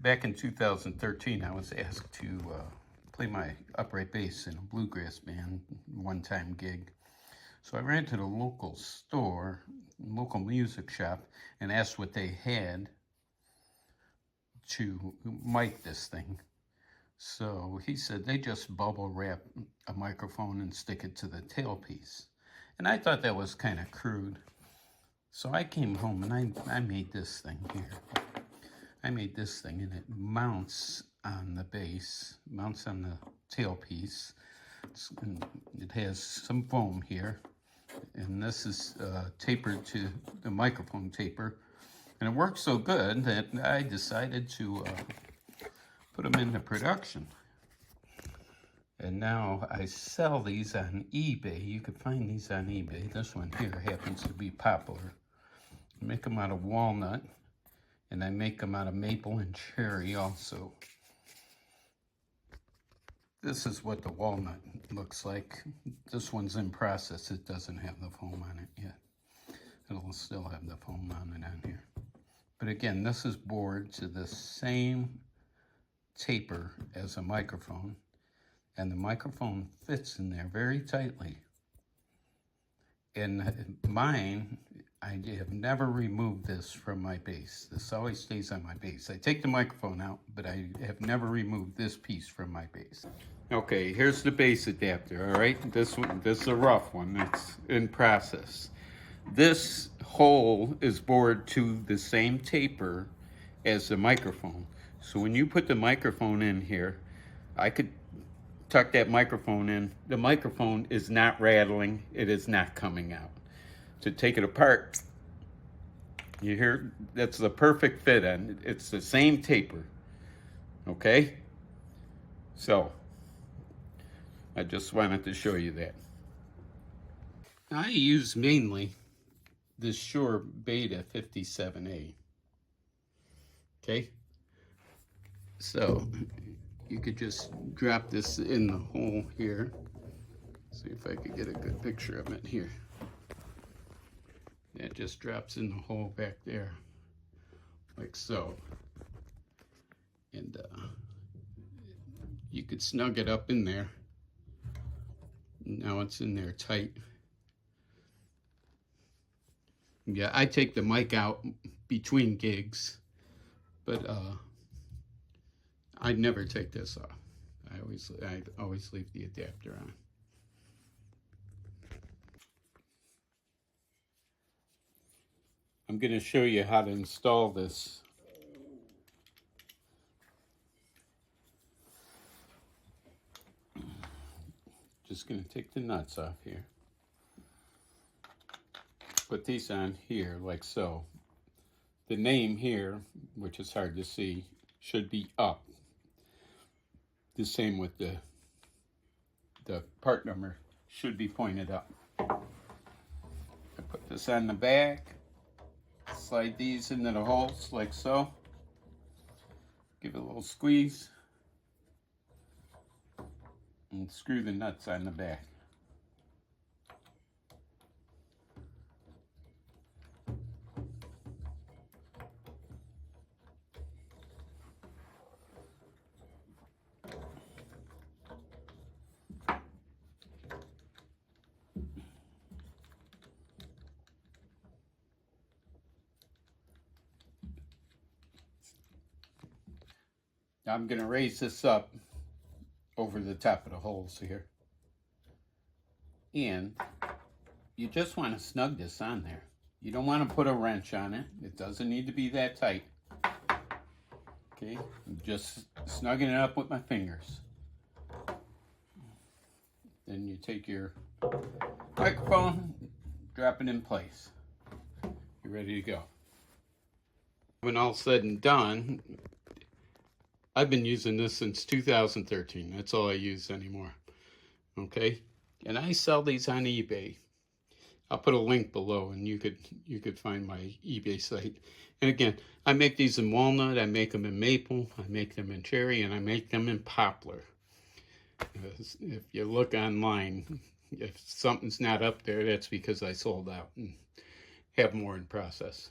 Back in 2013, I was asked to play my upright bass in a bluegrass band, one-time gig. So I ran to the local store, local music shop, and asked what they had to mic this thing. So he said they just bubble wrap a microphone and stick it to the tailpiece. And I thought that was kind of crude. So I came home and I made this thing here. I made this thing and it mounts on the bass, mounts on the tailpiece. It has some foam here, and this is tapered to the microphone taper. And it works so good that I decided to put them into production. And now I sell these on eBay. You can find these on eBay. This one here happens to be popular. I make them out of walnut. And I make them out of maple and cherry also. This is what the walnut looks like. This one's in process. It doesn't have the foam on it yet. It'll still have the foam on it on here. But again, this is bored to the same taper as a microphone. And the microphone fits in there very tightly. And mine, I have never removed this from my bass. This always stays on my bass. I take the microphone out, but I have never removed this piece from my bass. Okay, here's the bass adapter, all right? This is a rough one. It's in process. This hole is bored to the same taper as the microphone. So when you put the microphone in here, I could tuck that microphone in. The microphone is not rattling. It is not coming out. To take it apart, you hear, that's the perfect fit, and it's the same taper, okay? So, I just wanted to show you that. I use mainly this Shure Beta 57A, okay? So, you could just drop this in the hole here. See if I could get a good picture of it here. It just drops in the hole back there, like so. And you could snug it up in there. Now it's in there tight. Yeah, I take the mic out between gigs, but I'd never take this off. I always leave the adapter on. I'm going to show you how to install this. Just going to take the nuts off here. Put these on here like so. The name here, which is hard to see, should be up. The same with the part number should be pointed up. I put this on the back. Slide these into the holes like so. Give it a little squeeze. And screw the nuts on the back. Now I'm going to raise this up over the top of the holes here. And you just want to snug this on there. You don't want to put a wrench on it. It doesn't need to be that tight. Okay, I'm just snugging it up with my fingers. Then you take your microphone, drop it in place. You're ready to go. When all said and done, I've been using this since 2013. That's all I use anymore. Okay? And I sell these on eBay. I'll put a link below and you could find my eBay site. And again, I make these in walnut, I make them in maple, I make them in cherry, and I make them in poplar. If you look online, if something's not up there, that's because I sold out and have more in process.